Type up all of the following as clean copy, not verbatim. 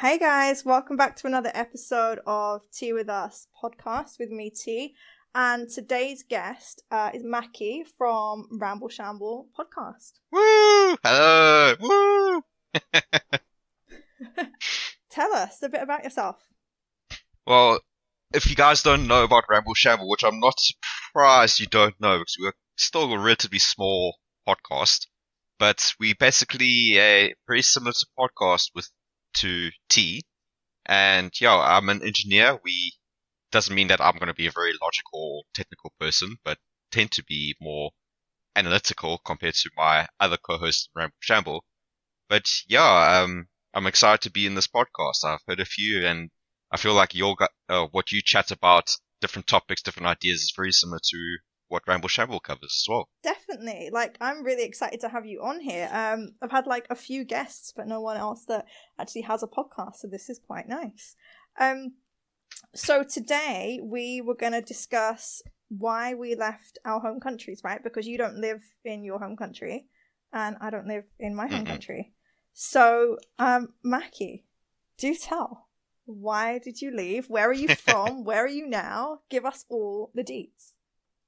Hey guys, welcome back to another episode of Teawithus podcast with me, T. And today's guest is Macky from Ramble Shamble podcast. Woo! Hello! Woo! Tell us a bit about yourself. Well, if you guys don't know about Ramble Shamble, which I'm not surprised you don't know, because we're still a relatively small podcast, but we basically a very similar to podcast to T, and yeah, I'm an engineer. Doesn't mean that I'm going to be a very logical or technical person, but tend to be more analytical compared to my other co-hosts in Ramble Shamble. But yeah, I'm excited to be in this podcast. I've heard a few, and I feel like what you chat about, different topics, different ideas, is very similar to what Ramble Shamble covers as well. Definitely. I'm really excited to have you on here. I've had a few guests, but no one else that actually has a podcast, so this is quite nice. So today we were going to discuss why we left our home countries, right? Because you don't live in your home country, and I don't live in my home country. So, Macky, do tell. Why did you leave? Where are you from? Where are you now? Give us all the deets.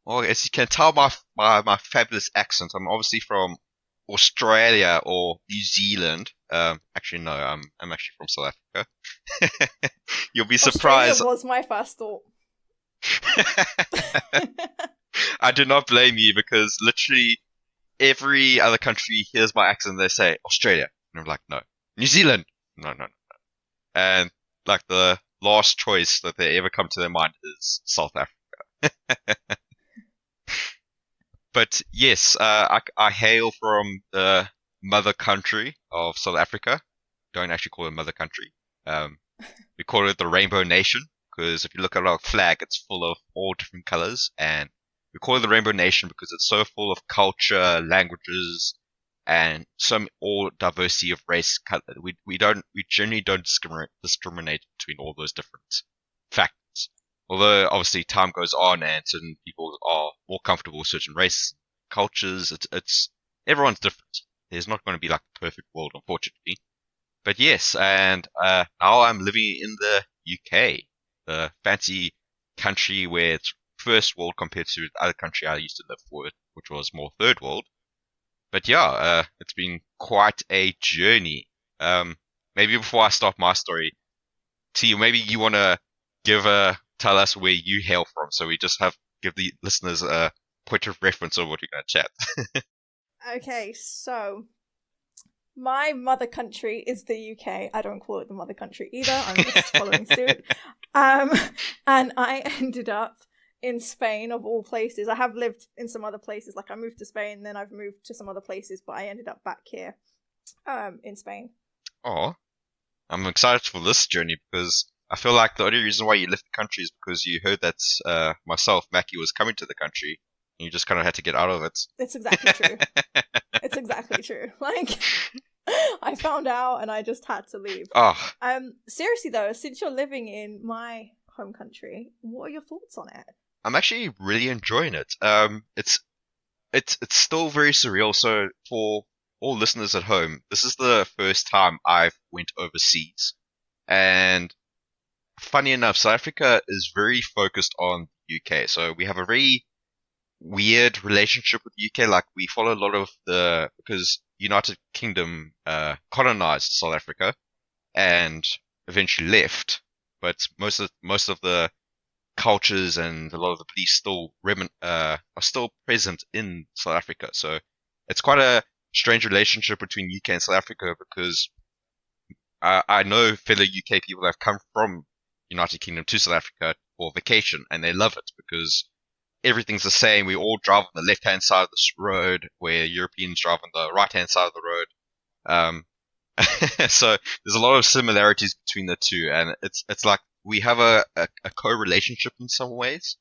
Well, as you can tell my fabulous accent, I'm obviously from Australia or New Zealand. Actually, no, I'm actually from South Africa. You'll be surprised. Australia was my first thought. I do not blame you, because literally every other country hears my accent, they say Australia, and I'm like, no, New Zealand, no. And the last choice that they ever come to their mind is South Africa. But yes, I hail from the mother country of South Africa. Don't actually call it mother country. We call it the Rainbow Nation, because if you look at our flag, it's full of all different colors, and we call it the Rainbow Nation because it's so full of culture, languages, and all diversity of race. We generally don't discriminate between all those different factors. Although obviously time goes on and certain people are more comfortable with certain race cultures, it's everyone's different. There's not going to be a perfect world, unfortunately. But yes, and now I'm living in the UK, the fancy country where it's first world compared to the other country I used to live for, which was more third world. But yeah, it's been quite a journey. Maybe before I start my story, T, maybe you want to tell us where you hail from, so we just give the listeners a point of reference of what you're going to chat. Okay, so my mother country is the UK. I don't call it the mother country either. I'm just following suit. And I ended up in Spain, of all places. I have lived in some other places. I moved to Spain, then I've moved to some other places, but I ended up back here in Spain. Oh, I'm excited for this journey, because I feel like the only reason why you left the country is because you heard that myself, Macky, was coming to the country, and you just kind of had to get out of it. It's exactly true. It's exactly true. I found out and I just had to leave. Oh. Seriously though, since you're living in my home country, what are your thoughts on it? I'm actually really enjoying it. It's still very surreal. So for all listeners at home, this is the first time I've went overseas, and funny enough, South Africa is very focused on the UK. So we have a very weird relationship with the UK. We follow a lot of because United Kingdom colonized South Africa and eventually left, but most of the cultures and a lot of the beliefs are still present in South Africa. So it's quite a strange relationship between UK and South Africa, because I know fellow UK people that have come from United Kingdom to South Africa for vacation, and they love it because everything's the same. We all drive on the left-hand side of this road, where Europeans drive on the right-hand side of the road. So there's a lot of similarities between the two, and it's like we have a co-relationship in some ways.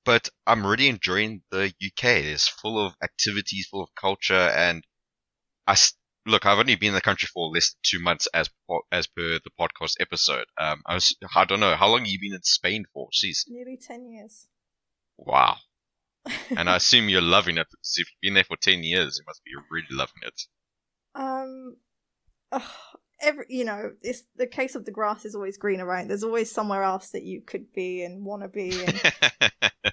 But I'm really enjoying the UK. It's full of activities, full of culture, and Look, I've only been in the country for less than 2 months, as per the podcast episode. I don't know, how long have you been in Spain for? Jeez. Nearly 10 years. Wow. And I assume you're loving it, because if you've been there for 10 years, you must be really loving it. it's the case of the grass is always greener, right? There's always somewhere else that you could be and want to be.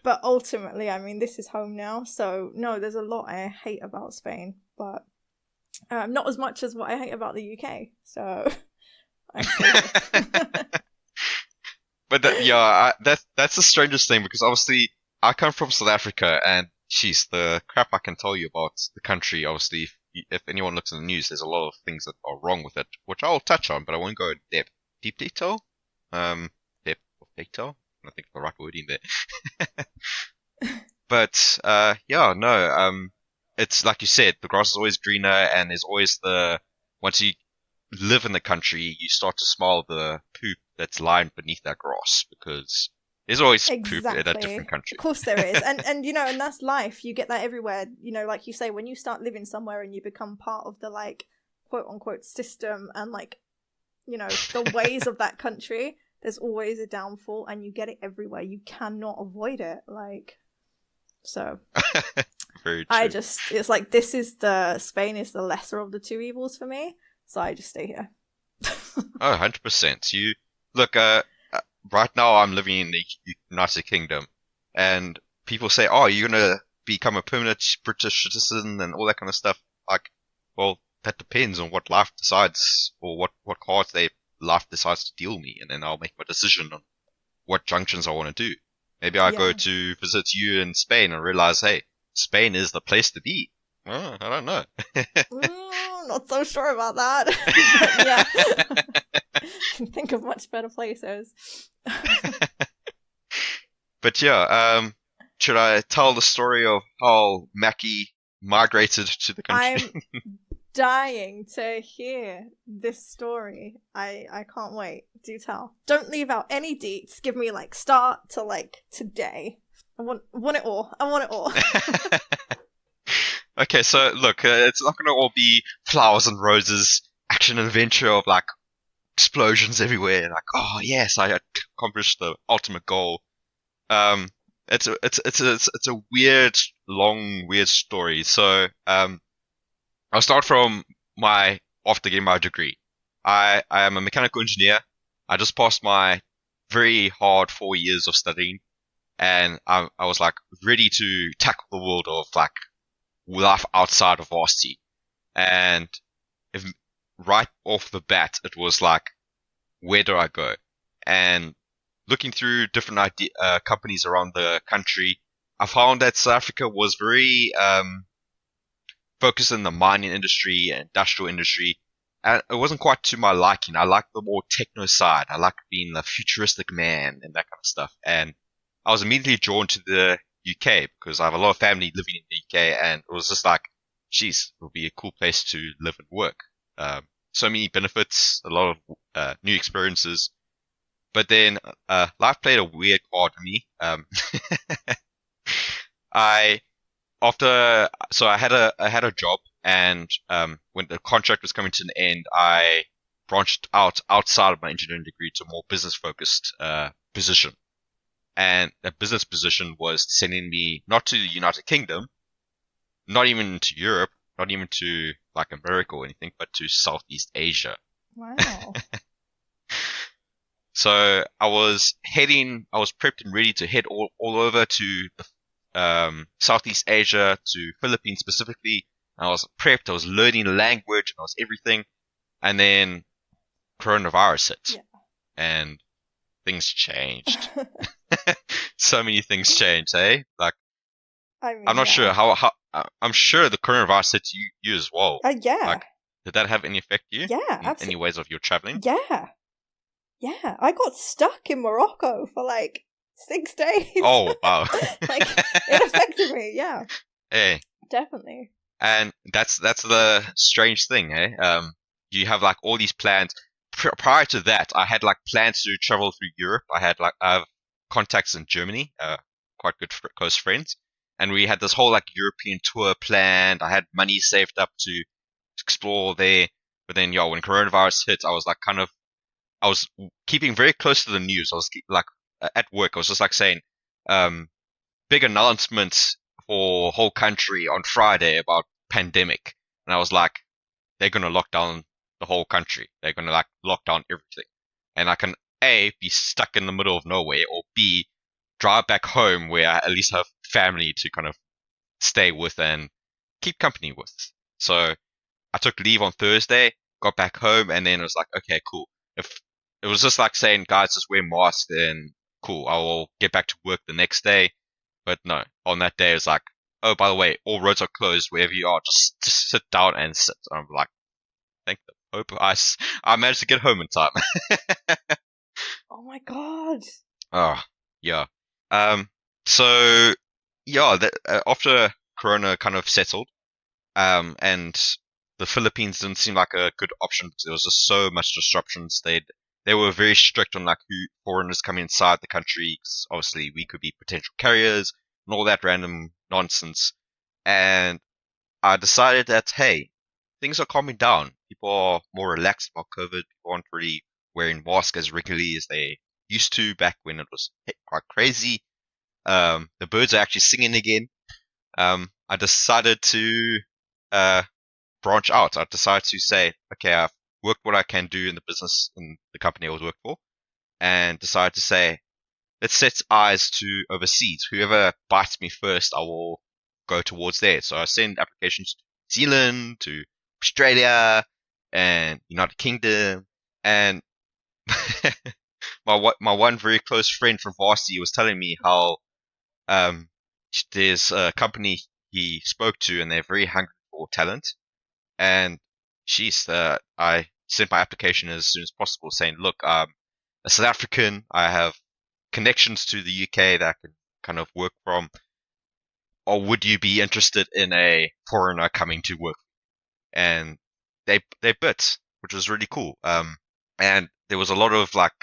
But ultimately, I mean, this is home now. So no, there's a lot I hate about Spain, but not as much as what I hate about the UK. So I But that's the strangest thing, because obviously I come from South Africa, and jeez, the crap I can tell you about the country. Obviously, if anyone looks in the news, there's a lot of things that are wrong with it, which I'll touch on, but I won't go in depth. Deep detail? Depth of detail? I think the right word in there. But yeah, no. It's like you said, the grass is always greener, and there's always once you live in the country, you start to smell the poop that's lying beneath that grass, because there's always poop in a different country. Of course there is. And and that's life. You get that everywhere. Like you say, when you start living somewhere and you become part of the like quote unquote system and like the ways of that country, there's always a downfall, and you get it everywhere. You cannot avoid it. Like, so very true. It's like Spain is the lesser of the two evils for me. So I just stay here. Oh, 100%. You look, right now I'm living in the United Kingdom, and people say, "Oh, you're gonna become a permanent British citizen and all that kind of stuff." Like, well, that depends on what life decides, or what cards life decides to deal me, and then I'll make my decision on what junctions I want to do. Maybe I go to visit you in Spain and realize, hey, Spain is the place to be. Well, I don't know. Not so sure about that. But yeah. I can think of much better places. But yeah, should I tell the story of how Macky migrated to the country? I'm dying to hear this story. I can't wait. Do tell. Don't leave out any deets. Give me like start to like today. I want it all. I want it all. Okay, so look, it's not going to all be flowers and roses, action and adventure of like explosions everywhere. Like, oh yes, I accomplished the ultimate goal. It's a weird, long, weird story. So, I'll start from after getting my degree. I am a mechanical engineer. I just passed my very hard 4 years of studying, and I was like ready to tackle the world of like life outside of varsity. And right off the bat, it was like, where do I go? And looking through different companies around the country, I found that South Africa was very focused in the mining industry and industrial industry. And it wasn't quite to my liking. I like the more techno side. I like being a futuristic man and that kind of stuff. And I was immediately drawn to the UK because I have a lot of family living in the UK, and it was just like, geez, it would be a cool place to live and work. So many benefits, a lot of new experiences. But then life played a weird card to me. I had a job, and when the contract was coming to an end, I branched outside of my engineering degree to a more business focused position. And that business position was sending me not to the United Kingdom, not even to Europe, not even to like America or anything, but to Southeast Asia. Wow. So I was prepped and ready to head all over to Southeast Asia, to Philippines specifically. I was prepped, I was learning the language, and I was everything. And then coronavirus hit. Yeah. And things changed. So many things changed, eh? Like, I mean, I'm not sure how I'm sure the coronavirus hit you as well. Yeah. Like, did that have any effect on you? Yeah, absolutely. Any ways of your traveling? Yeah. Yeah. I got stuck in Morocco for like 6 days. Oh, wow. Like, it affected me, yeah. Hey. Definitely. And that's the strange thing, eh? You have like all these plans. Prior to that, I had like plans to travel through Europe. I have contacts in Germany, quite good close friends, and we had this whole like European tour planned. I had money saved up to explore there, but then when coronavirus hit, I was like I was keeping very close to the news. I was like at work, I was just like saying, big announcement for whole country on Friday about pandemic, and I was like, they're gonna lock down the whole country. They're gonna like lock down everything, and I can A, be stuck in the middle of nowhere, or B, drive back home where I at least have family to kind of stay with and keep company with. So I took leave on Thursday, got back home, and then it was like, okay, cool. If it was just like saying, guys, just wear masks, then cool, I will get back to work the next day. But no, on that day, it's like, oh, by the way, all roads are closed wherever you are. Just sit down and sit. And I'm like, thank the Pope. I managed to get home in time. Oh my god. Oh, yeah. So yeah, after Corona kind of settled, and the Philippines didn't seem like a good option because there was just so much disruptions. They were very strict on like who foreigners coming inside the country. 'Cause obviously, we could be potential carriers and all that random nonsense. And I decided that hey, things are calming down. People are more relaxed about COVID. People aren't really wearing masks as regularly as they used to back when it was quite crazy. The birds are actually singing again. I decided to branch out. I decided to say, okay, I've worked what I can do in the business in the company I was working for, and decided to say, let's set eyes to overseas. Whoever bites me first, I will go towards there. So I send applications to New Zealand, to Australia, and United Kingdom, and my one very close friend from varsity was telling me how um there's a company he spoke to, and they're very hungry for talent. And she's I sent my application as soon as possible, saying, "Look, a South African. I have connections to the UK that I can kind of work from. Or would you be interested in a foreigner coming to work?" And they bit, which was really cool. And there was a lot of like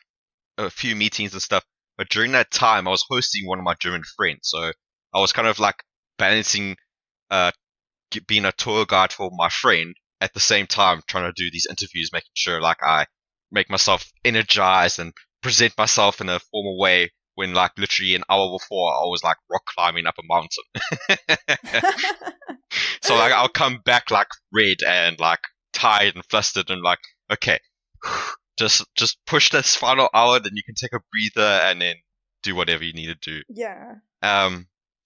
a few meetings and stuff. But during that time, I was hosting one of my German friends, so I was kind of like balancing uh being a tour guide for my friend at the same time trying to do these interviews, making sure like I make myself energized and present myself in a formal way when like literally an hour before I was like rock climbing up a mountain. So like I'll come back like red and like tired and flustered and like, okay, just push this final hour, then you can take a breather and then do whatever you need to do. Yeah.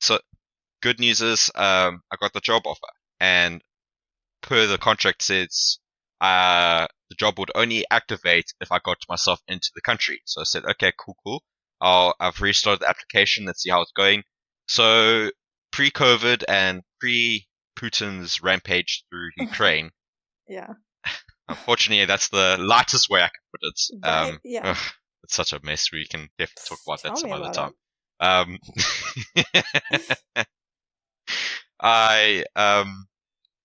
So good news is I got the job offer, and per the contract says the job would only activate if I got myself into the country. So I said, okay, cool. I've restarted the application. Let's see how it's going. So pre-COVID and pre-Putin's rampage through Ukraine, Yeah. unfortunately, that's the lightest way I can put it. Right, yeah. Ugh, it's such a mess. We can definitely talk about that Tell some me other about time. I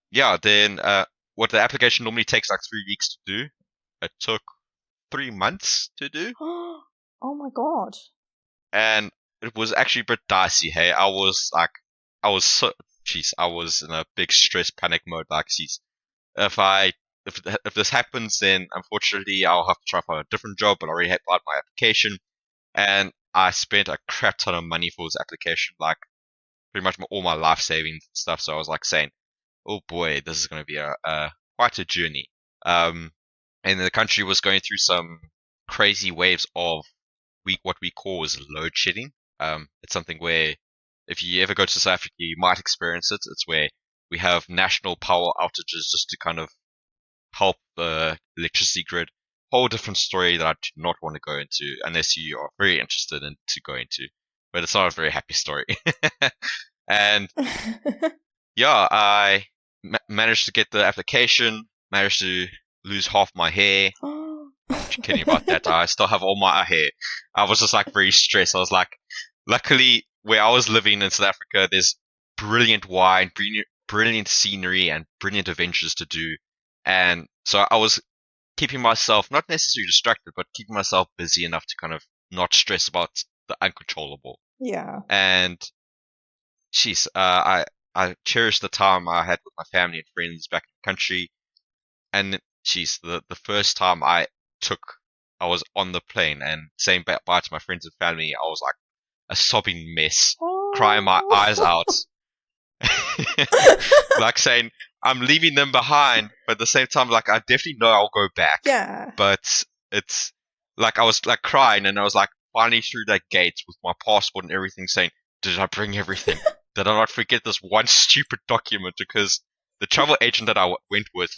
yeah, then what the application normally takes like 3 weeks to do, it took 3 months to do, Oh my god. and it was actually a bit dicey. Hey, I was like, I was so, jeez, I was in a big stress panic mode. Like, jeez, if I if this happens, then unfortunately I'll have to try for a different job. But I already had applied my application, and I spent a crap ton of money for this application, like pretty much all my life savings and stuff. So I was like saying, oh boy, this is going to be a quite a journey. And the country was going through some crazy waves of what we call is load shedding. It's something where if you ever go to South Africa, you might experience it. It's where we have national power outages just to kind of help the electricity grid. Whole different story that I do not want to go into unless you are very interested in to go into. But it's not a very happy story. And yeah, I managed to get the application, managed to lose half my hair. Not kidding about that. I still have all my hair. I was just like very stressed. I was like, luckily, where I was living in South Africa, there's brilliant wine, brilliant scenery, and brilliant adventures to do. And so I was keeping myself not necessarily distracted, but keeping myself busy enough to kind of not stress about the uncontrollable. Yeah. And jeez, I cherish the time I had with my family and friends back in the country. And jeez, the first time I was on the plane and saying bye to my friends and family, I was like a sobbing mess, crying my eyes out. Like saying, I'm leaving them behind, but at the same time, like I definitely know I'll go back. Yeah. But it's like I was like crying, and I was like finally through that gate with my passport and everything, saying, "Did I bring everything? Did I not forget this one stupid document?" Because the travel agent that I went with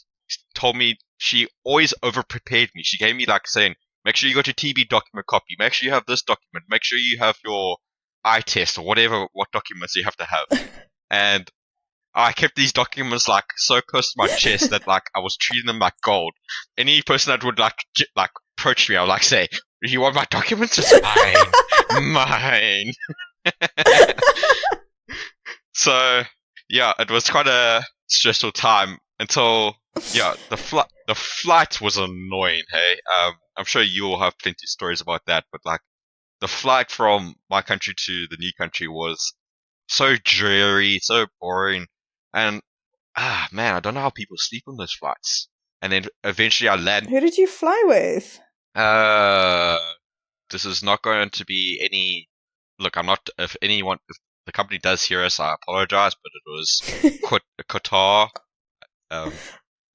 told me she always over prepared me. She gave me like saying, "Make sure you got your TB document copy. Make sure you have this document. Make sure you have your eye test or whatever. What documents you have to have." And I kept these documents like so close to my chest that like I was treating them like gold. Any person that would like approach me, I would like say, "You want my documents? It's mine, mine." So yeah, it was quite a stressful time until the flight was annoying. Hey, I'm sure you all have plenty of stories about that, but like the flight from my country to the new country was so dreary, so boring, and man, I don't know how people sleep on those flights. And then eventually I land. Who did you fly with? This is not going to be any. Look, I'm not. If the company does hear us, I apologize, but it was Qatar.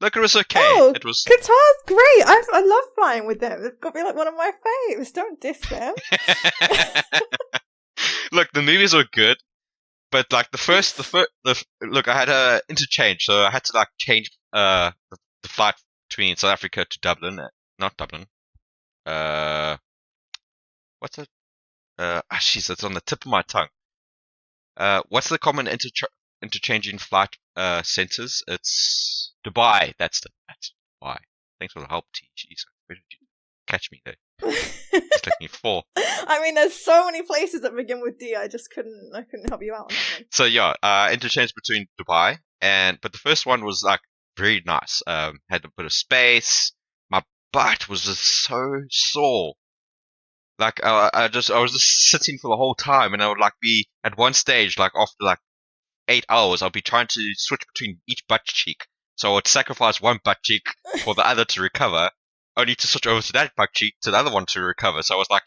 Look, it was okay. Oh, it was. Qatar's great. I love flying with them. They've got to be like one of my faves. Don't diss them. Look, the movies were good. But like look, I had a interchange, so I had to like change the flight between South Africa to Dublin, not Dublin. What's it? Jeez, it's on the tip of my tongue. What's the common interchanging flight centers? It's Dubai. That's Dubai. Thanks for the help, T. Jeez, where did you catch me there? It's like me 4. I mean, there's so many places that begin with D. I couldn't help you out on that one. So yeah, interchange between Dubai but the first one was like very nice. Had a bit of space. My butt was just so sore. Like I was just sitting for the whole time, and I would like be at one stage like after like 8 hours, I'll be trying to switch between each butt cheek. So I would sacrifice one butt cheek for the other to recover, only to switch over to that butt cheek to the other one to recover. So I was like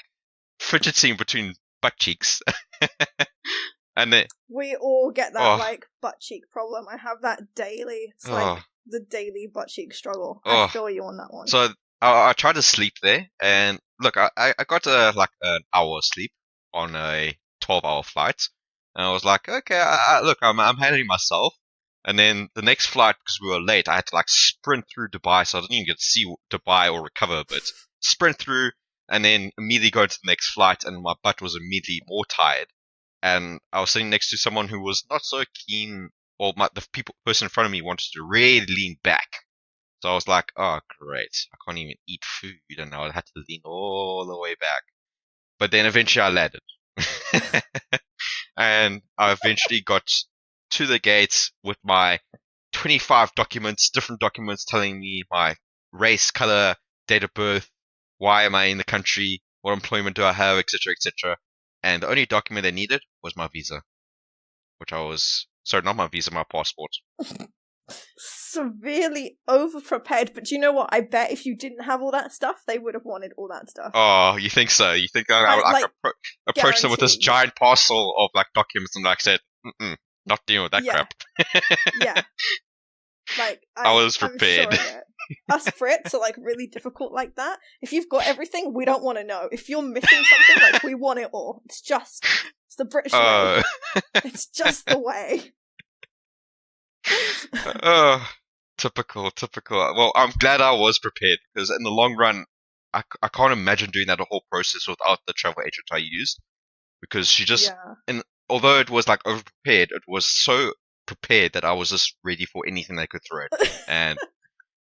fidgeting between butt cheeks. And then we all get that like butt cheek problem. I have that daily. It's like the daily butt cheek struggle. I feel you on that one. So I tried to sleep there, and look, I got like an hour sleep on a 12-hour flight, and I was like, okay, look, I'm handling myself. And then the next flight, because we were late, I had to like sprint through Dubai, so I didn't even get to see Dubai or recover a bit. Sprint through, and then immediately go to the next flight, and my butt was immediately more tired. And I was sitting next to someone who was not so keen, or person in front of me wanted to really lean back. So I was like, oh, great. I can't even eat food, and I had to lean all the way back. But then eventually I landed. And I eventually got to the gates with my 25 different documents telling me my race, color, date of birth, why am I in the country, what employment do I have, etc., etc. And the only document they needed was my visa, not my visa, my passport. Severely over-prepared, but do you know what? I bet if you didn't have all that stuff, they would have wanted all that stuff. Oh, you think so? You think I would approach them with this giant parcel of like documents and like said, not dealing with that crap. Yeah. Like I was prepared. I'm sure us Brits are like really difficult like that. If you've got everything, we don't want to know. If you're missing something, like we want it all. It's the British way. It's just the way. Typical. Well, I'm glad I was prepared, because in the long run, I can't imagine doing that whole process without the travel agent I used, because she just, and although it was like over prepared, it was so prepared that I was just ready for anything they could throw at me. And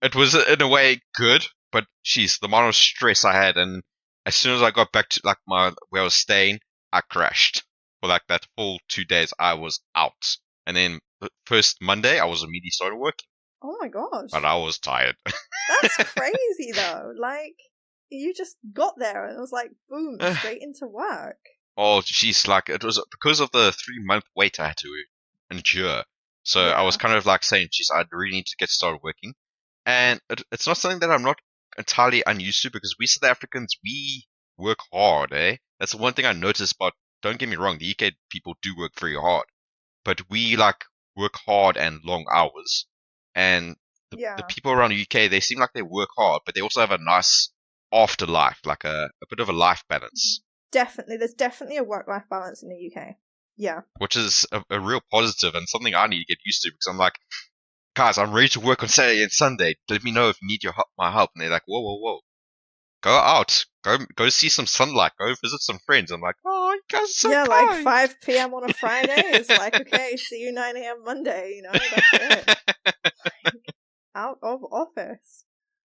it was in a way good, but the amount of stress I had, and as soon as I got back to like where I was staying, I crashed. For like that full 2 days, I was out. And then the first Monday, I was immediately started working. Oh my gosh. But I was tired. That's crazy though. Like, you just got there and it was like, boom, straight into work. Oh, jeez, like it was because of the 3-month wait I had to endure. So I was kind of like saying, geez, I really need to get started working. And it's not something that I'm not entirely unused to, because we South Africans, we work hard, eh? That's the one thing I noticed about, don't get me wrong, the UK people do work very hard. But we like work hard and long hours. and the Yeah. people around the UK, they seem like they work hard, but they also have a nice afterlife, like a bit of a life balance, Definitely. There's definitely a work-life balance in the UK. Yeah. which is a real positive and something I need to get used to because I'm like, guys, I'm ready to work on Saturday and Sunday. Let me know if you need my help. And they're like, whoa, whoa, whoa. Go out. Go see some sunlight. Go visit some friends. I'm like, oh, you guys are so Yeah, kind. like 5 p.m. on a Friday is like, okay, see you 9 a.m. Monday, that's it. Like, out of office.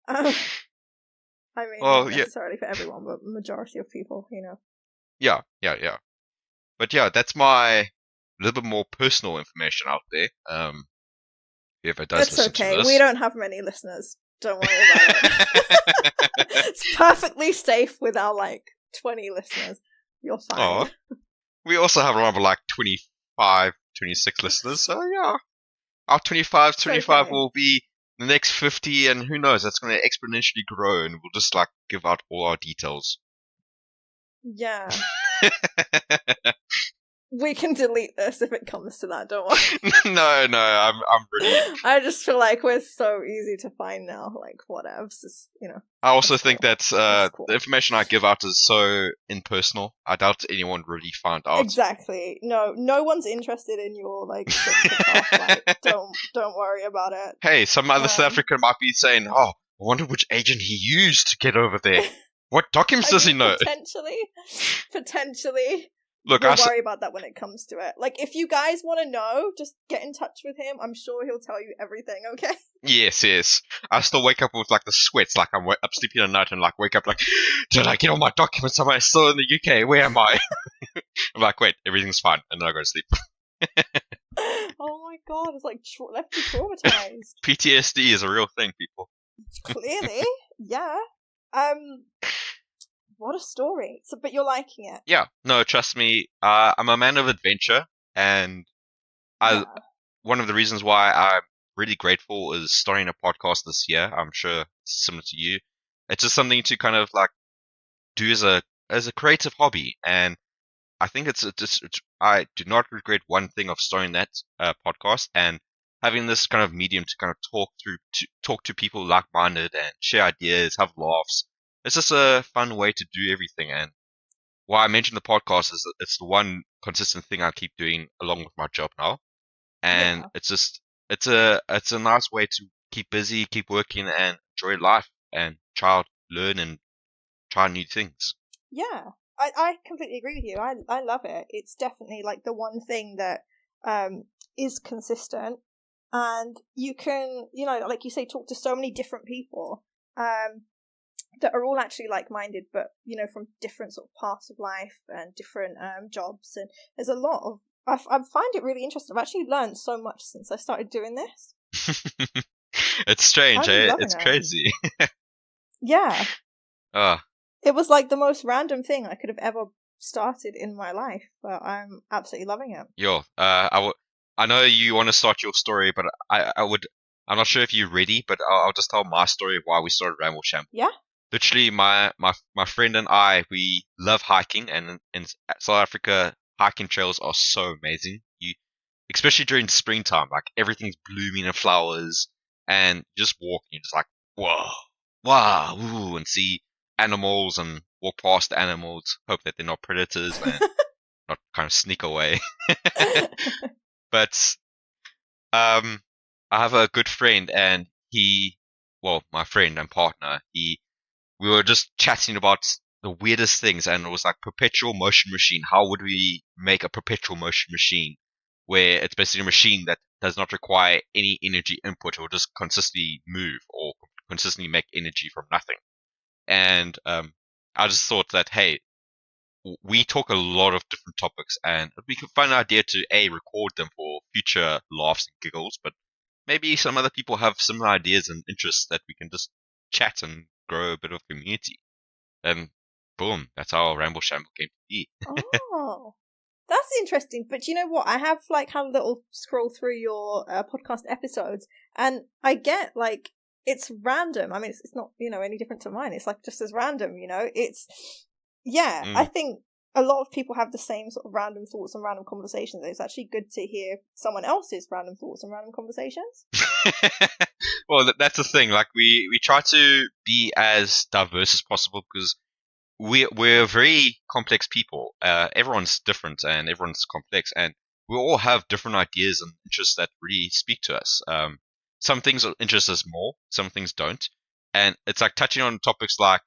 I mean, Well, not yeah. necessarily for everyone, but majority of people, Yeah. But yeah, that's my little bit more personal information out there. If it does It's listen to okay. this. We don't have many listeners. Don't worry about it. It's perfectly safe with our, 20 listeners. You're fine. Oh, we also have around like 25, 26 listeners. So yeah, our 25 okay. will be the next 50, and who knows, that's going to exponentially grow, and we'll just like give out all our details. Yeah. We can delete this if it comes to that, don't worry. No, I'm ready. I just feel like we're so easy to find now. Like, whatevs. Just, I also that's think cool. that That's cool. the information I give out is so impersonal. I doubt anyone really found out. Exactly. No one's interested in your, don't worry about it. Hey, some other South African might be saying, oh, I wonder which agent he used to get over there. What documents does he know? Potentially. Look, we'll worry about that when it comes to it. Like, if you guys want to know, just get in touch with him. I'm sure he'll tell you everything, okay? Yes. I still wake up with like the sweats, like I'm sleeping at night and like wake up like, did I get all my documents? Am I still in the UK? Where am I? I'm like, wait, everything's fine. And then I go to sleep. Oh my god, it's like left you traumatized. PTSD is a real thing, people. Clearly, yeah. What a story. So, but you're liking it. Yeah, no, trust me. I'm a man of adventure, and one of the reasons why I'm really grateful is starting a podcast this year. I'm sure it's similar to you. It's just something to kind of like do as a creative hobby, and I think I do not regret one thing of starting that podcast and having this kind of medium to kind of talk to people like-minded and share ideas, have laughs. It's just a fun way to do everything. And why I mentioned the podcast is that it's the one consistent thing I keep doing along with my job now. And it's a nice way to keep busy, keep working, and enjoy life and learn and try new things. Yeah, I completely agree with you. I love it. It's definitely like the one thing that is consistent, and you can, like you say, talk to so many different people that are all actually like-minded, but from different sort of paths of life and different jobs. And there's a lot of I find it really interesting. I've actually learned so much since I started doing this. It's strange, eh? It's crazy. Yeah. It was like the most random thing I could have ever started in my life, but I'm absolutely loving it. I know you want to start your story, but I'm not sure if you're ready, but I'll just tell my story of why we started Ramble Shamble. Yeah. Literally, my friend and I, we love hiking, and in South Africa, hiking trails are so amazing. Especially during springtime, like everything's blooming and flowers, and you just walk, and you're just like, whoa, wow, ooh, and see animals and walk past the animals, hope that they're not predators and not kind of sneak away. But I have a good friend, and my friend and partner, we were just chatting about the weirdest things, and it was like perpetual motion machine. How would we make a perpetual motion machine where it's basically a machine that does not require any energy input, or just consistently move or consistently make energy from nothing? And I just thought that, hey, we talk a lot of different topics, and we could find an idea to record them for future laughs and giggles, but maybe some other people have similar ideas and interests that we can just chat and grow a bit of community. And boom, that's how Ramble Shamble came to be. Oh, that's interesting. But you know what? I have had a little scroll through your podcast episodes, and I get it's random. I mean, it's not any different to mine. It's just as random. It's I think a lot of people have the same sort of random thoughts and random conversations. It's actually good to hear someone else's random thoughts and random conversations. Well, that's the thing. Like we try to be as diverse as possible because we're very complex people. Everyone's different and everyone's complex, and we all have different ideas and interests that really speak to us. Some things interest us more, some things don't, and it's like touching on topics like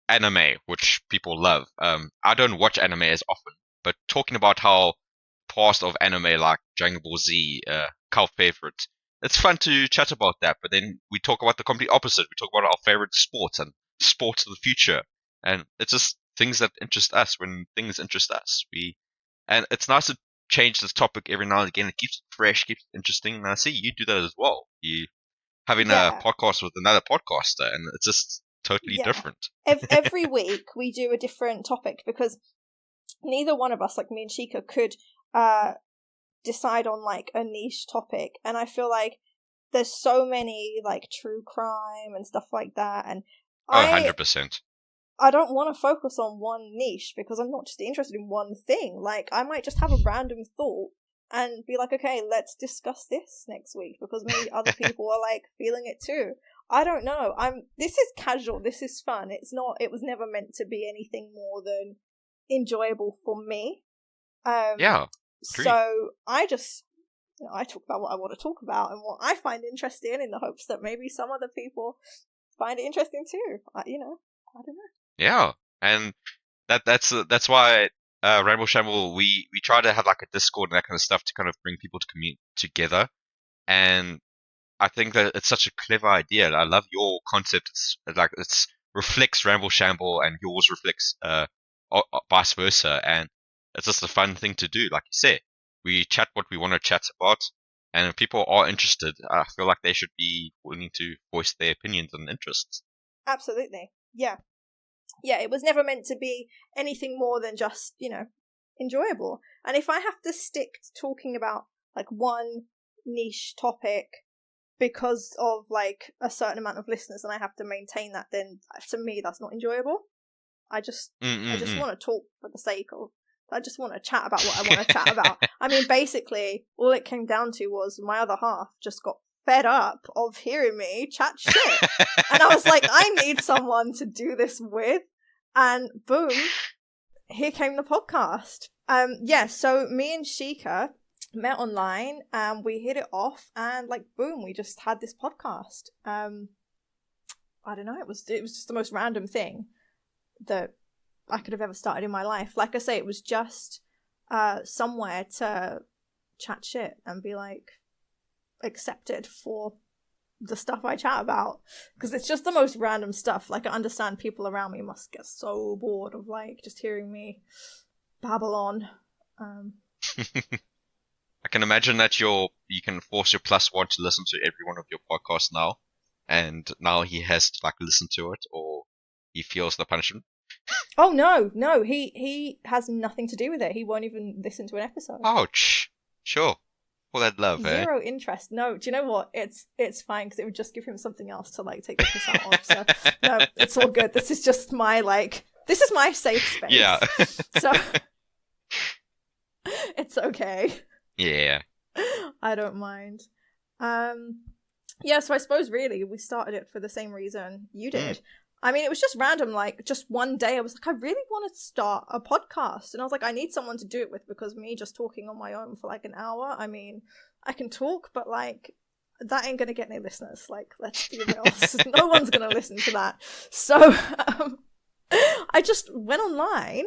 anime, which people love. I don't watch anime as often, but talking about how past of anime like Dragon Ball Z, cult favorite, it's fun to chat about that. But then we talk about the complete opposite. We talk about our favorite sports and sports of the future, and it's just things that interest us. When things interest us, and it's nice to change this topic every now and again. It keeps it fresh, keeps it interesting. And I see you do that as well. You having a podcast with another podcaster, and it's just totally different. Every week we do a different topic because neither one of us, like me and Shika, could decide on like a niche topic, and I feel like there's so many like true crime and stuff like that, and 100%. I don't want to focus on one niche because I'm not just interested in one thing. Like, I might just have a random thought and be like, okay, let's discuss this next week because maybe other people are like feeling it too. I don't know. This is casual. This is fun. It was never meant to be anything more than enjoyable for me. Yeah. So I just, I talk about what I want to talk about and what I find interesting in the hopes that maybe some other people find it interesting too. I don't know. Yeah, and that's why Ramble Shamble we try to have like a Discord and that kind of stuff to kind of bring people to commute together, and I think that it's such a clever idea. I love your concept. It's reflects Ramble Shamble and yours reflects vice versa, and it's just a fun thing to do. Like you said, we chat what we want to chat about, and if people are interested, I feel like they should be willing to voice their opinions and interests. Absolutely, yeah. It was never meant to be anything more than just, enjoyable. And if I have to stick to talking about like one niche topic because of like a certain amount of listeners and I have to maintain that, then to me that's not enjoyable. I just want to talk for the sake of, I just want to chat about what I want to chat about. I mean, basically all it came down to was my other half just got fed up of hearing me chat shit. And I was like, I need someone to do this with. And boom, here came the podcast. So me and Shika met online and we hit it off and like boom, we just had this podcast. I don't know, it was just the most random thing that I could have ever started in my life. Like I say, it was just somewhere to chat shit and be like accepted for the stuff I chat about, because it's just the most random stuff. Like, I understand people around me must get so bored of like just hearing me babble on. I can imagine that you can force your +1 to listen to every one of your podcasts now, and now he has to like listen to it, or he feels the punishment. Oh no, he has nothing to do with it. He won't even listen to an episode. Ouch. Sure. All that love, Zero interest. No, do you know what? It's fine because it would just give him something else to like take the piss out of. So no, it's all good. This is just my this is my safe space. Yeah. So it's okay. Yeah. I don't mind. So I suppose really we started it for the same reason you did. I mean, it was just random, like, just one day I was like, I really want to start a podcast. And I was like, I need someone to do it with, because me just talking on my own for like an hour, I mean, I can talk, but like, that ain't going to get any listeners. Like, let's be real. No one's going to listen to that. So I just went online,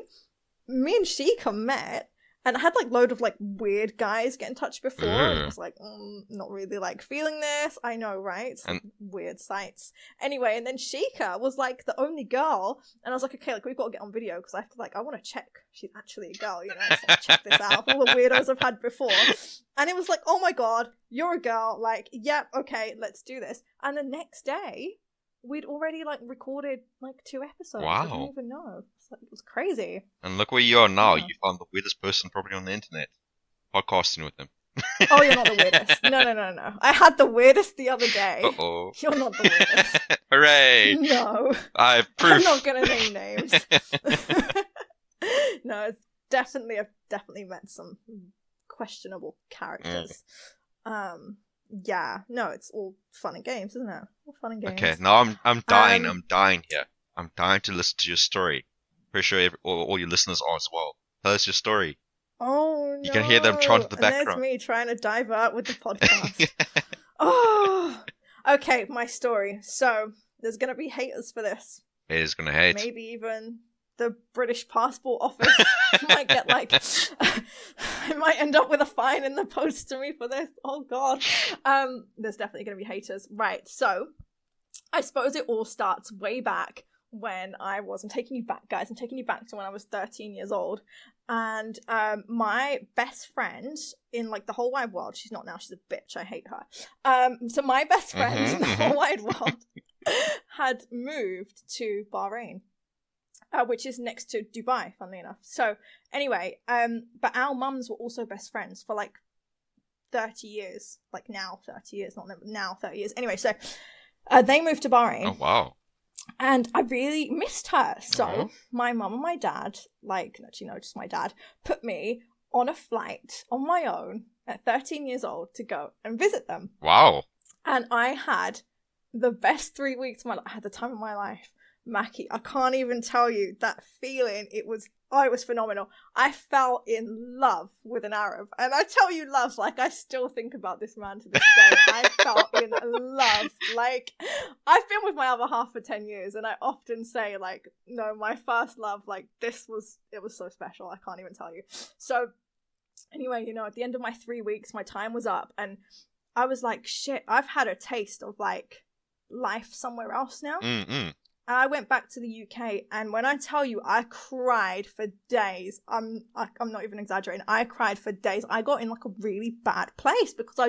me and Sheikah met, and I had like load of like weird guys get in touch before. And I was like, not really like feeling this. I know, right? Weird sites. Anyway, and then Sheikah was like the only girl, and I was like, okay, like we've got to get on video because I have to like, I want to check she's actually a girl, so check this out. All the weirdos I've had before. And it was like, oh my god, you're a girl. Like, yep, okay, let's do this. And the next day, we'd already like recorded like 2 episodes. Wow. I didn't even know. It was crazy. And look where you are now. Yeah. You found the weirdest person probably on the internet. Podcasting with them. Oh, you're not the weirdest. No. I had the weirdest the other day. Uh-oh. You're not the weirdest. Hooray! No. I have proof. I'm not going to name names. no, it's definitely, I've definitely met some questionable characters. Yeah, no, it's all fun and games, isn't it? All fun and games. Okay, now I'm dying. I'm dying here. I'm dying to listen to your story. Pretty sure all your listeners are as well. Tell us your story. Oh no! You can hear them chant in the background. And there's me trying to divert with the podcast. Oh, okay, my story. So there's gonna be haters for this. Haters gonna hate. Maybe even the British Passport Office might get like, I might end up with a fine in the post to me for this. Oh god. There's definitely gonna be haters. Right. So I suppose it all starts way back when I'm taking you back, guys. I'm taking you back to when I was 13 years old. And my best friend in like the whole wide world, she's not now, she's a bitch, I hate her. So my best friend in the whole wide world had moved to Bahrain, which is next to Dubai, funnily enough. So anyway, but our mums were also best friends for like 30 years, like now 30 years, not now 30 years. Anyway, so they moved to Bahrain. Oh, wow. And I really missed her. So my mum and my dad, like, actually no, just my dad, put me on a flight on my own at 13 years old to go and visit them. Wow. And I had the best 3 weeks of my life. I had the time of my life. Macky, I can't even tell you that feeling. It was phenomenal. I fell in love with an Arab. And I tell you love, like I still think about this man to this day. I fell in love. Like, I've been with my other half for 10 years and I often say like, no, my first love, like it was so special. I can't even tell you. So anyway, at the end of my 3 weeks, my time was up and I was like, shit, I've had a taste of like life somewhere else now. And I went back to the UK, and when I tell you, I cried for days. I'm not even exaggerating. I cried for days. I got in like a really bad place because I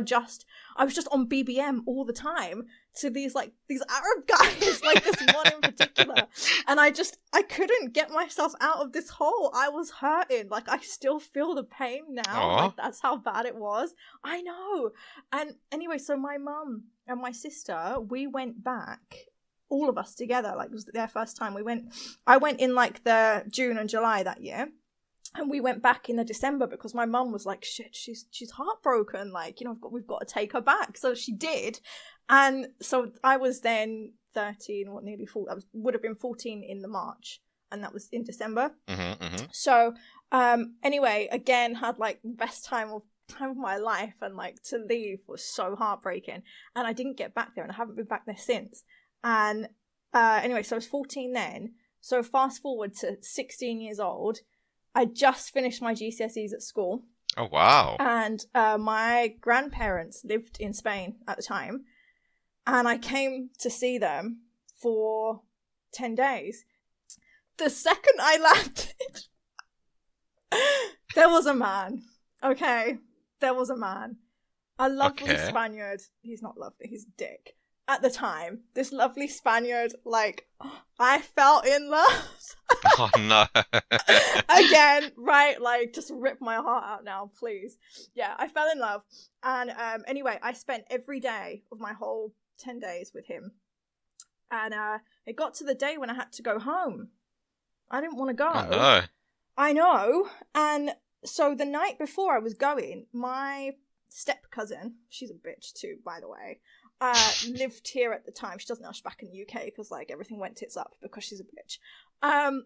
was just on BBM all the time to these Arab guys, like this one in particular. And I couldn't get myself out of this hole. I was hurting. Like, I still feel the pain now. Aww. Like, that's how bad it was. I know. And anyway, so my mum and my sister, we went back, all of us together, like it was their first time. I went in like the June and July that year, and we went back in the December because my mum was like, shit, she's heartbroken, like, we've got to take her back. So she did. And so I was then 13 or nearly 14. Would have been 14 in the March, and that was in December. So anyway, again, had like the best time of my life, and like to leave was so heartbreaking, and I didn't get back there, and I haven't been back there since. And anyway, so I was 14 then. So fast forward to 16 years old. I just finished my GCSEs at school. Oh, wow. And my grandparents lived in Spain at the time. And I came to see them for 10 days. The second I landed, there was a man. Okay? There was a man. A lovely Spaniard. He's not lovely, he's a dick. At the time, this lovely Spaniard, like, I fell in love. Oh, no. Again, right? Like, just rip my heart out now, please. Yeah, I fell in love. And anyway, I spent every day of my whole 10 days with him. And it got to the day when I had to go home. I didn't want to go. Oh, no. I know. And so the night before I was going, my step-cousin, she's a bitch too, by the way, lived here at the time. She doesn't know, she's back in the UK because like everything went tits up because she's a bitch. I'm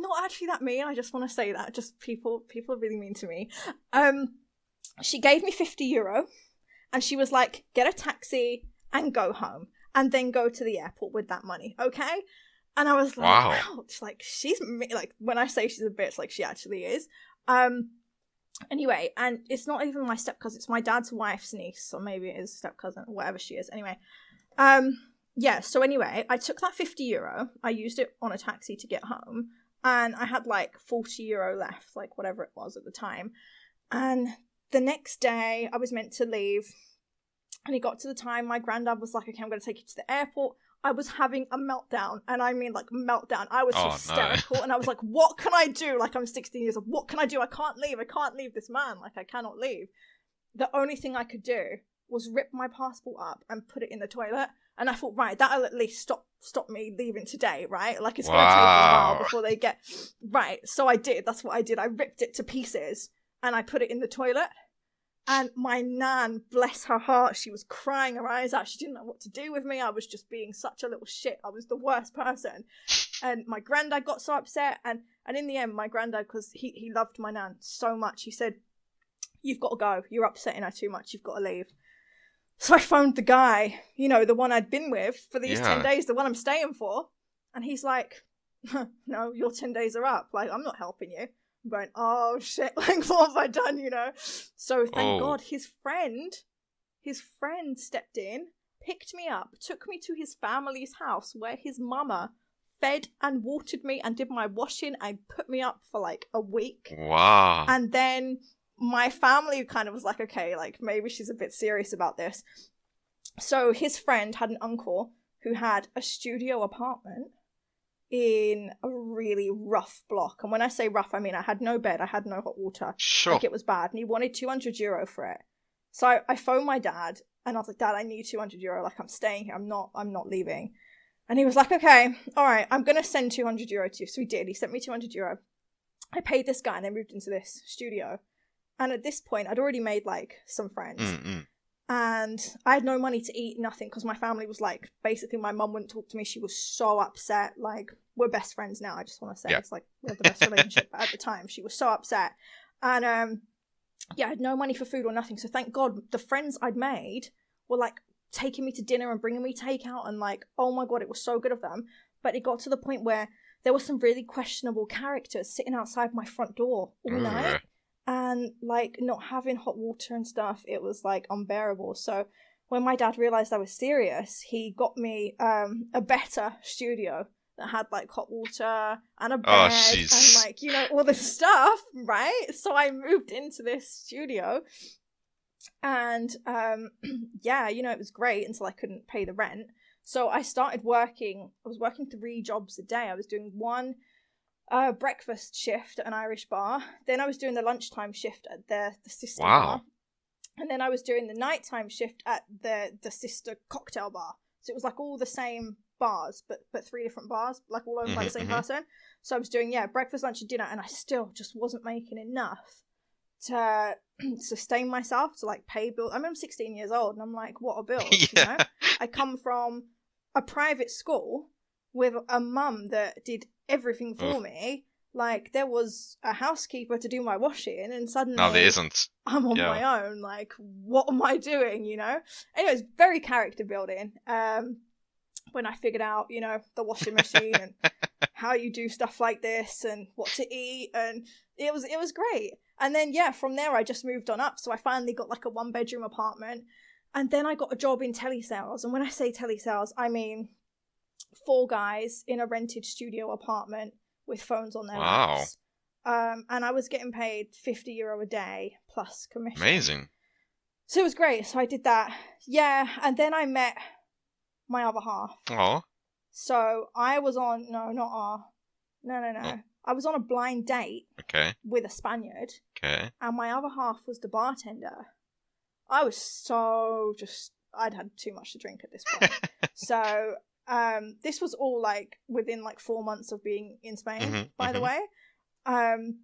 not actually that mean, I just want to say that. Just people are really mean to me. She gave me €50 and she was like, get a taxi and go home and then go to the airport with that money, okay? And I was like, wow. Ouch, like she's like, when I say she's a bitch, like she actually is. Anyway, and it's not even my step-cousin, it's my dad's wife's niece, or maybe it is step-cousin, or whatever she is. Anyway, yeah, so anyway, I took that €50, I used it on a taxi to get home, and I had like €40 left, like whatever it was at the time. And the next day, I was meant to leave, and it got to the time, my granddad was like, okay, I'm going to take you to the airport. I was having a meltdown, and I mean like meltdown. I was hysterical, and I was like, what can I do? Like, I'm 16 years old. What can I do? I can't leave this man. Like, I cannot leave. The only thing I could do was rip my passport up and put it in the toilet. And I thought, right, that'll at least stop me leaving today, right? Like, it's going to take a while before they get... Right, so I did. That's what I did. I ripped it to pieces and I put it in the toilet. And my nan, bless her heart, she was crying her eyes out. She didn't know what to do with me. I was just being such a little shit. I was the worst person. And my granddad got so upset. And in the end, my granddad, because he loved my nan so much, he said, you've got to go. You're upsetting her too much. You've got to leave. So I phoned the guy, you know, the one I'd been with for these 10 days, the one I'm staying for. And he's like, no, your 10 days are up. Like, I'm not helping you. I'm going, oh shit, like, what have I done, you know? So thank God his friend stepped in, picked me up, took me to his family's house where his mama fed and watered me and did my washing and put me up for like a week. Wow. And then my family kind of was like, okay, like, maybe she's a bit serious about this. So his friend had an uncle who had a studio apartment in a really rough block. And when I say rough, I mean I had no bed, I had no hot water. Sure. Like, it was bad. And he wanted €200 for it. So I phoned my dad and I was like, Dad, I need €200. Like, I'm staying here. I'm not leaving. And he was like, okay, all right, I'm going to send €200 to you. So he did. He sent me €200. I paid this guy and I moved into this studio. And at this point, I'd already made like some friends. And I had no money to eat, nothing, because my family was like, basically my mum wouldn't talk to me. She was so upset. Like, we're best friends now, I just want to say. It's like, we have the best relationship. But at the time, she was so upset. And I had no money for food or nothing. So thank God the friends I'd made were like taking me to dinner and bringing me takeout. And like, oh my God, it was so good of them. But it got to the point where there were some really questionable characters sitting outside my front door all night. And like not having hot water and stuff, it was like unbearable. So when my dad realized I was serious, he got me a better studio that had like hot water and a bed and like, you know, all this stuff, right? So I moved into this studio and you know, it was great until I couldn't pay the rent. So I started working. I was working 3 jobs a day. I was doing one breakfast shift at an Irish bar. Then I was doing the lunchtime shift at the sister bar. And then I was doing the nighttime shift at the sister cocktail bar. So it was like all the same bars, but 3 different bars, like all owned by the same person. So I was doing, breakfast, lunch, and dinner, and I still just wasn't making enough to sustain myself, to like pay bills. I mean, I'm 16 years old, and I'm like, what are bills, you know? I come from a private school with a mum that did everything for me. Like, there was a housekeeper to do my washing, and suddenly no, there isn't. I'm on my own. Like, what am I doing, you know? Anyways, very character building. When I figured out, you know, the washing machine and how you do stuff like this and what to eat, and it was great. And then from there I just moved on up. So I finally got like a 1-bedroom apartment, and then I got a job in telesales. And when I say telesales, I mean 4 guys in a rented studio apartment with phones on their laps. And I was getting paid €50 a day plus commission. Amazing. So it was great. So I did that. Yeah. And then I met my other half. Oh. So I was on, no. Oh. I was on a blind date. Okay. With a Spaniard. Okay. And my other half was the bartender. I was I'd had too much to drink at this point. So this was all like within like 4 months of being in Spain, by the way. And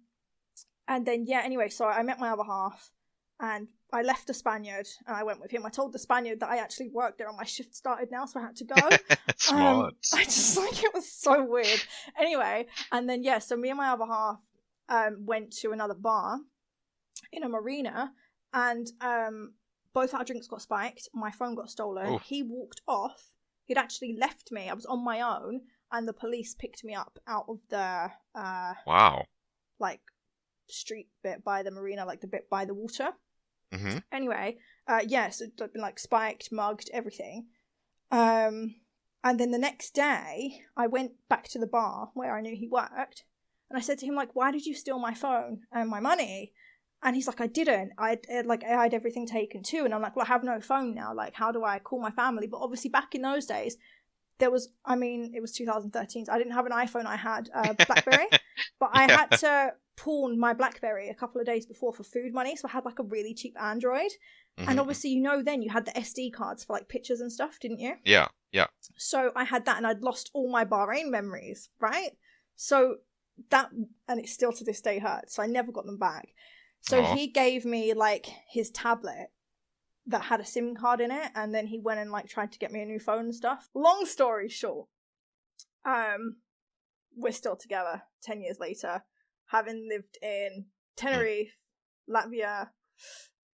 then anyway, so I met my other half and I left the Spaniard and I went with him. I told the Spaniard that I actually worked there and my shift started now, so I had to go. Smart. I just like, it was so weird. Anyway, and then so me and my other half went to another bar in a marina, and both our drinks got spiked. My phone got stolen. Oof. He walked off. He'd actually left me. I was on my own, and the police picked me up out of the like street bit by the marina, like the bit by the water. Anyway, so I'd been like spiked, mugged, everything. And then the next day, I went back to the bar where I knew he worked, and I said to him, like, why did you steal my phone and my money? And he's like, I didn't. I had everything taken too. And I'm like, well, I have no phone now. Like, how do I call my family? But obviously back in those days, it was 2013. So I didn't have an iPhone. I had a BlackBerry. But I had to pawned my BlackBerry a couple of days before for food money, so I had like a really cheap Android. And obviously, then you had the SD cards for like pictures and stuff, didn't you? Yeah. So I had that, and I'd lost all my Bahrain memories, right? So that, and it still to this day hurts, so I never got them back. So he gave me like his tablet that had a SIM card in it, and then he went and like tried to get me a new phone and stuff. Long story short, we're still together 10 years later, having lived in Tenerife, Latvia,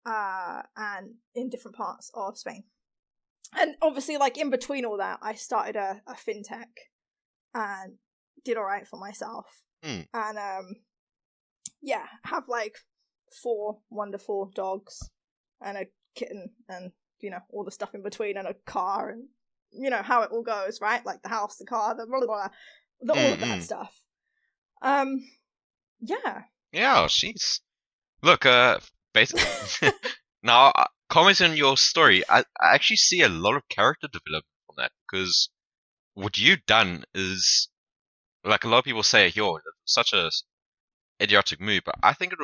and in different parts of Spain. And obviously, like, in between all that, I started a fintech and did all right for myself. And have like 4 wonderful dogs and a kitten, and all the stuff in between, and a car, and how it all goes, right? Like the house, the car, the blah, blah, blah, all of that stuff. Yeah, she's look. Basically, now commenting on your story, I actually see a lot of character development from that, because what you've done is, like, a lot of people say, "Yo, such a idiotic move," but I think it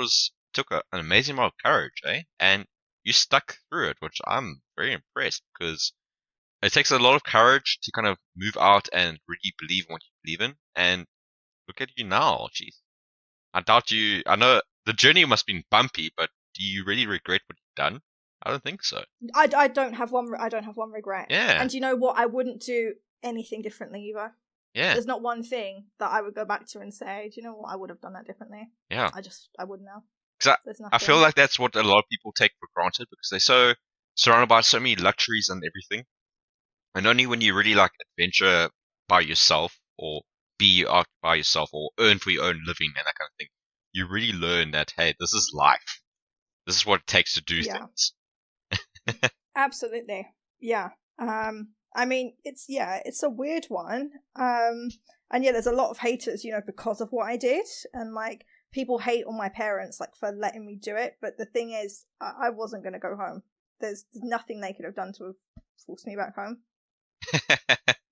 took an amazing amount of courage, and you stuck through it, which I'm very impressed, because it takes a lot of courage to kind of move out and really believe in what you believe in. And look at you now, jeez. I doubt you. I know the journey must have been bumpy, but do you really regret what you've done? I don't think so. I don't have one. I don't have one regret. Yeah. And you know what? I wouldn't do anything differently either. Yeah. There's not one thing that I would go back to and say, do you know what? I would have done that differently. Yeah. I wouldn't know. I feel like that's what a lot of people take for granted, because they're so surrounded by so many luxuries and everything. And only when you really like adventure by yourself, or be out by yourself, or earn for your own living and that kind of thing, you really learn that, hey, this is life. This is what it takes to do things. Absolutely. Yeah. I mean, it's a weird one. And there's a lot of haters, because of what I did. And like, people hate on my parents, like, for letting me do it. But the thing is, I wasn't going to go home. There's nothing they could have done to have forced me back home.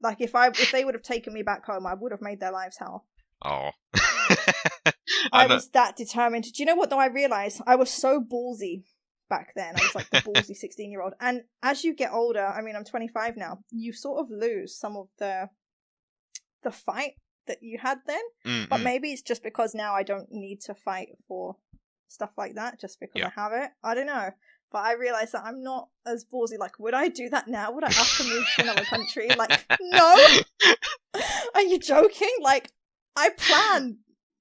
Like, if they would have taken me back home, I would have made their lives hell. Oh. I was that determined. Do you know what, though? I realised I was so ballsy back then. I was like the ballsy 16-year-old. And as you get older, I mean, I'm 25 now, you sort of lose some of the fight that you had then. But maybe it's just because now I don't need to fight for stuff like that, just because I have it. I don't know. But I realised that I'm not as ballsy. Like, would I do that now? Would I up and move to another country? Like, no! Are you joking? Like, I plan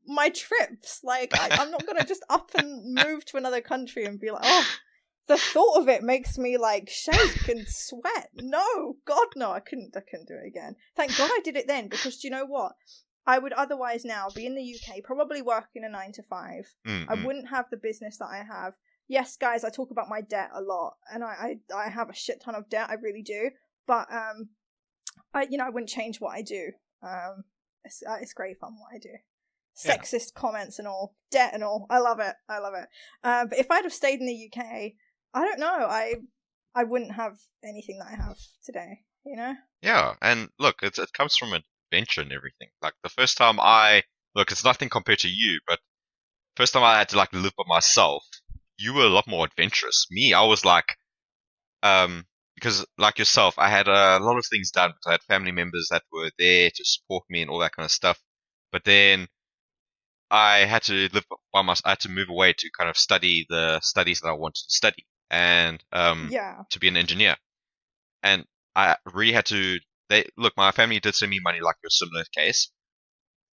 my trips. Like, I'm not going to just up and move to another country and be like, oh, the thought of it makes me, like, shake and sweat. No! God, no, I couldn't do it again. Thank God I did it then, because do you know what? I would otherwise now be in the UK, probably working a 9 to 5. I wouldn't have the business that I have. Yes, guys, I talk about my debt a lot, and I have a shit ton of debt, I really do. But I wouldn't change what I do. It's great fun what I do. Sexist comments and all, debt and all. I love it. But if I'd have stayed in the UK, I don't know. I wouldn't have anything that I have today. Yeah, and look, it comes from adventure and everything. Like, the first time it's nothing compared to you, but first time I had to like live by myself, you were a lot more adventurous. Me, I was like, because like yourself, I had a lot of things done, because I had family members that were there to support me and all that kind of stuff. But then I had to live by myself. I had to move away to kind of study the studies that I wanted to study, and to be an engineer. And I really had to. My family did send me money, like your similar case,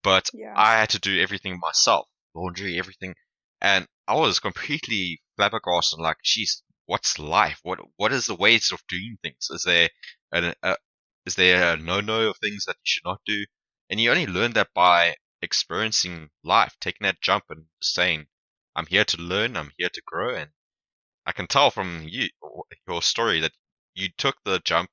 but I had to do everything myself, laundry, everything, and I was completely flabbergasted. Like, geez, what's life? What is the ways of doing things? Is there a no of things that you should not do? And you only learn that by experiencing life, taking that jump and saying, I'm here to learn, I'm here to grow. And I can tell from your story that you took the jump.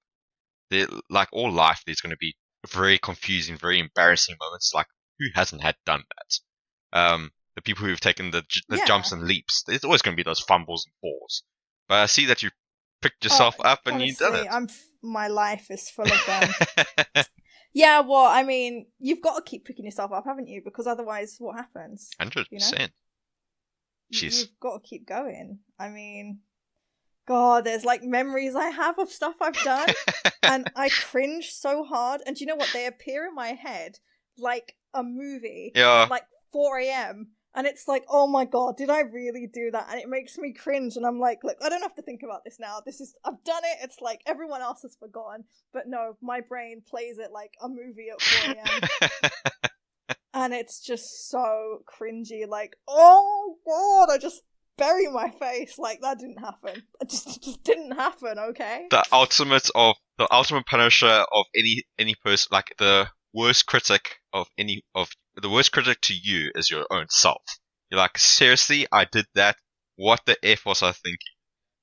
Like all life, there's going to be very confusing, very embarrassing moments. Like, who hasn't done that? The people who've taken the jumps and leaps, there's always going to be those fumbles and falls. But I see that you picked yourself up and honestly, you've done it. My life is full of them. Yeah, well, I mean, you've got to keep picking yourself up, haven't you? Because otherwise, what happens? 100%. You know? Jeez. You've got to keep going. I mean, God, there's like memories I have of stuff I've done, and I cringe so hard. And do you know what? They appear in my head like a movie Yeah. at like 4 a.m. And it's like, oh my God, did I really do that? And it makes me cringe. And I'm like, look, I don't have to think about this now. I've done it. It's like everyone else has forgotten. But no, my brain plays it like a movie at 4 a.m. And it's just so cringy. Like, oh God, I just bury my face. Like, that didn't happen. It just didn't happen, okay? The ultimate punisher of any person, like the worst critic the worst critic to you is your own self. You're like, seriously, I did that. What the F was I thinking?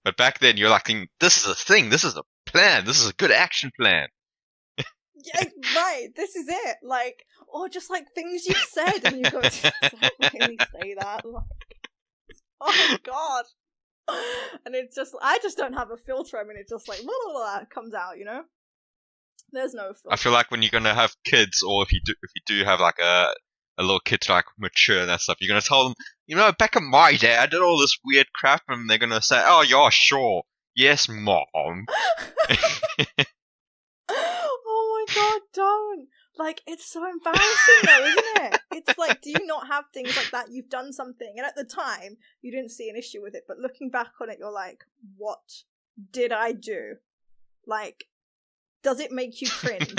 But back then, you're like, thinking, this is a thing. This is a plan. This is a good action plan. Yeah, right. This is it. Like, or just like things you've said, and you go, "Did I really say that?" Like, oh God. And it's just, I just don't have a filter. I mean, it's just like, blah, blah, blah, comes out, you know? There's no filter. I feel like when you're gonna have kids, or if you do have like a little kid to like mature and that stuff, you're gonna tell them, you know, back in my day, I did all this weird crap, and they're gonna say, oh yeah, sure, yes, mom. Oh my God, don't. Like, it's so embarrassing though, isn't it? It's like, do you not have things like that? You've done something, and at the time, you didn't see an issue with it, but looking back on it, you're like, what did I do? Like, does it make you cringe?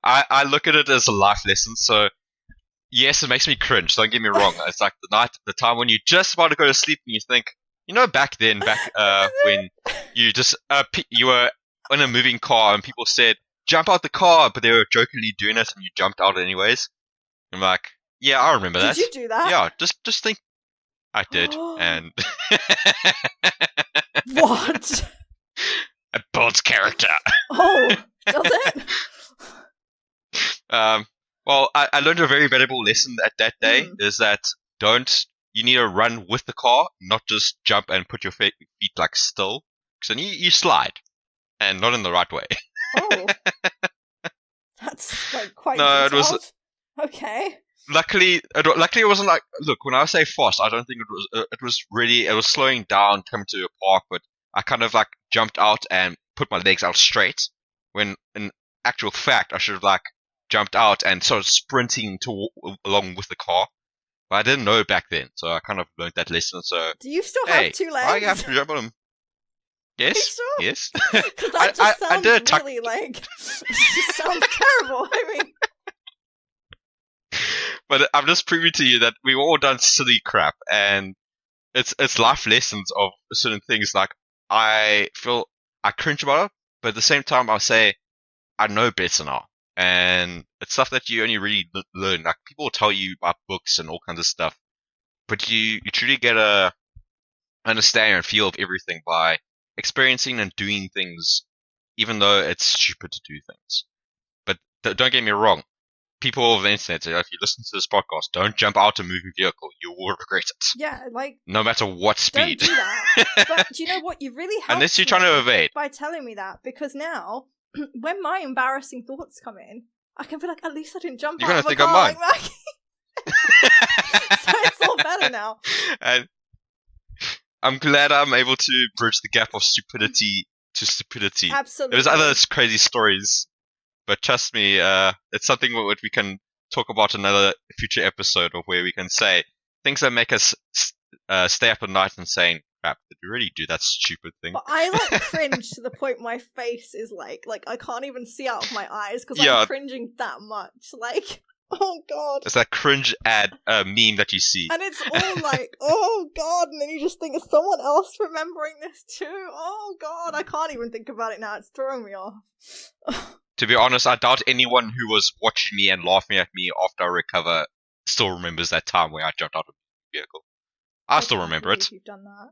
I look at it as a life lesson, so yes, it makes me cringe, don't get me wrong. It's like the time when you just about to go to sleep and you think, you know, back when you just you were in a moving car and people said, jump out the car, but they were jokingly doing it and you jumped out anyways. I'm like, yeah, I remember that. Did you do that? Yeah, just think. I did, and what? It builds character. Oh, does it? Well, I learned a very valuable lesson at that day, is that you need to run with the car, not just jump and put your feet like still, because then you slide, and not in the right way. Oh. That's like quite No, detailed. it was okay. Luckily, it wasn't like, look, when I say fast, I don't think it was slowing down coming to a park, but I kind of like jumped out and put my legs out straight, when in actual fact I should have like jumped out and started sprinting along with the car. But I didn't know back then, so I kind of learned that lesson. So do you still have two legs? I have to jump on them. Yes, sure? yes. Because that just sounds really like, it just sounds terrible. I mean, but I'm just proving to you that we've all done silly crap, and it's life lessons of certain things. Like, I feel I cringe about it, but at the same time I say I know better now, and it's stuff that you only really learn. Like, people will tell you about books and all kinds of stuff, but you truly get a understanding and feel of everything by experiencing and doing things, even though it's stupid to do things. But don't get me wrong. People of the internet, if you listen to this podcast, don't jump out a moving vehicle. You will regret it. yeah, like, No matter what speed. don't do that. But do you know what? You really helped Unless you're trying to evade. by telling me that, because now, when my embarrassing thoughts come in, I can be like, at least I didn't jump You're out gonna of a think I'm car mine. like Macky. So it's all better now. And I'm glad I'm able to bridge the gap of stupidity to stupidity. Absolutely. There's other crazy stories, but trust me, it's something what we can talk about in another future episode, of where we can say things that make us stay up at night and saying, crap, did we really do that stupid thing? But I like cringe to the point my face is like I can't even see out of my eyes because Yeah. I'm cringing that much. Like, oh God. It's that cringe meme that you see. And it's all like, oh God, and then you just think, is someone else remembering this too? Oh God, I can't even think about it now. It's throwing me off. To be honest, I doubt anyone who was watching me and laughing at me after I recover still remembers that time where I jumped out of the vehicle. I still remember it. You've done that.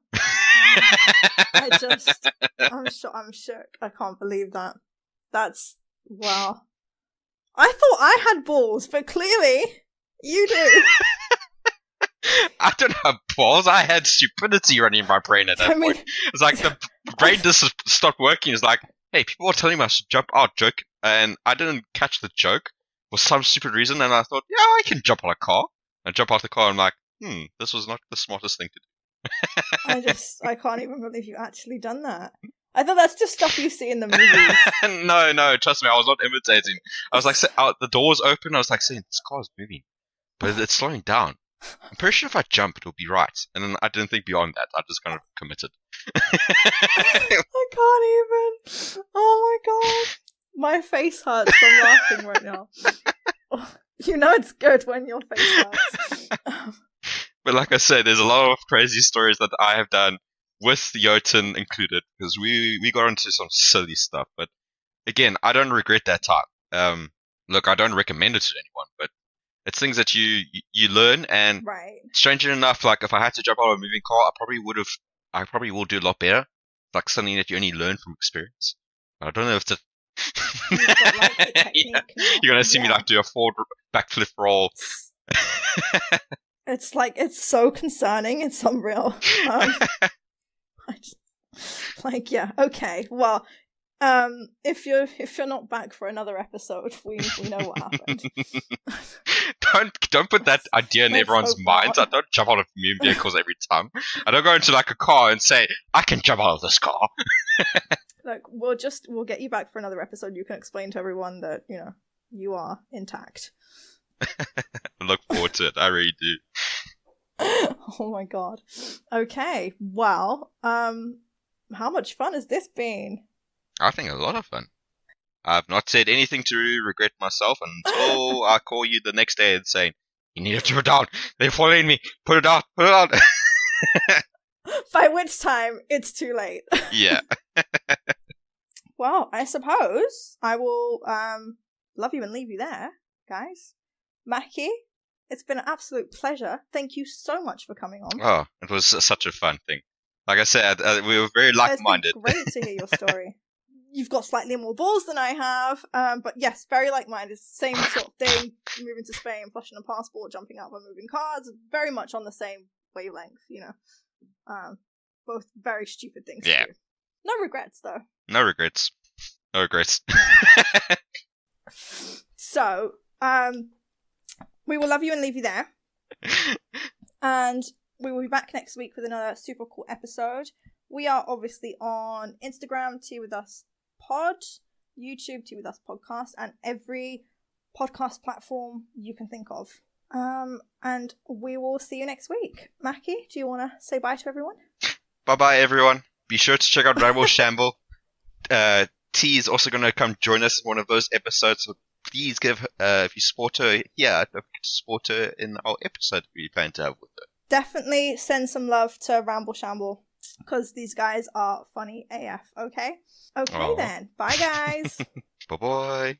I'm shook. I can't believe that. That's, wow. I thought I had balls, but clearly you do. I don't have balls. I had stupidity running in my brain at that point. It's like the brain just stopped working. It's like, hey, people were telling me I should jump out joke, and I didn't catch the joke for some stupid reason, and I thought, yeah, I can jump on a car. I jump out the car, and I'm like, this was not the smartest thing to do. I can't even believe you actually done that. I thought that's just stuff you see in the movies. No, trust me, I was not imitating. I was like, the door was open, I was like saying, this car is moving, but it's slowing down. I'm pretty sure if I jump, it'll be right. And then I didn't think beyond that. I just kind of committed. I can't even. Oh my god. My face hurts from laughing right now. You know it's good when your face hurts. But like I said, there's a lot of crazy stories that I have done with Jotun included, because we got into some silly stuff. But again, I don't regret that time. Look, I don't recommend it to anyone, but it's things that you learn, and right. Strangely enough, like if I had to jump out of a moving car, I probably will do a lot better. Like something that you only learn from experience. I don't know if it's You've got, like, the technique now. You're gonna see me like do a forward backflip roll. It's like, it's so concerning. It's unreal. Yeah, okay. Well, if you're not back for another episode, we know what happened. Don't put that idea in everyone's minds. I don't jump out of new vehicles every time. I don't go into like a car and say, I can jump out of this car. Look, we'll get you back for another episode. You can explain to everyone that, you are intact. I look forward to it. I really do. Oh my god. Okay, well, how much fun has this been? I think a lot of fun. I've not said anything to regret myself until I call you the next day and say, you need to put it down. They're following me. Put it out. Put it out. By which time, it's too late. Yeah. Well, I suppose I will love you and leave you there, guys. Macky, it's been an absolute pleasure. Thank you so much for coming on. Oh, it was such a fun thing. Like I said, we were very like-minded. It's been great to hear your story. You've got slightly more balls than I have, but yes, very like-minded. Same sort of thing. Moving to Spain, flashing a passport, jumping out of a moving car. It's very much on the same wavelength, Both very stupid things to do. No regrets, though. No regrets. No regrets. So, we will love you and leave you there. And we will be back next week with another super cool episode. We are obviously on Instagram, Teawithus Pod, YouTube, Teawithus Podcast, and every podcast platform you can think of. And we will see you next week. Macky, do you want to say bye to everyone? Bye-bye, everyone. Be sure to check out Ramble Shamble. T is also going to come join us in one of those episodes. So please give, if you support her, don't forget to support her in our episode we plan to have with her. Definitely send some love to Ramble Shamble, because these guys are funny AF, okay? Okay then. Bye, guys. Bye-bye.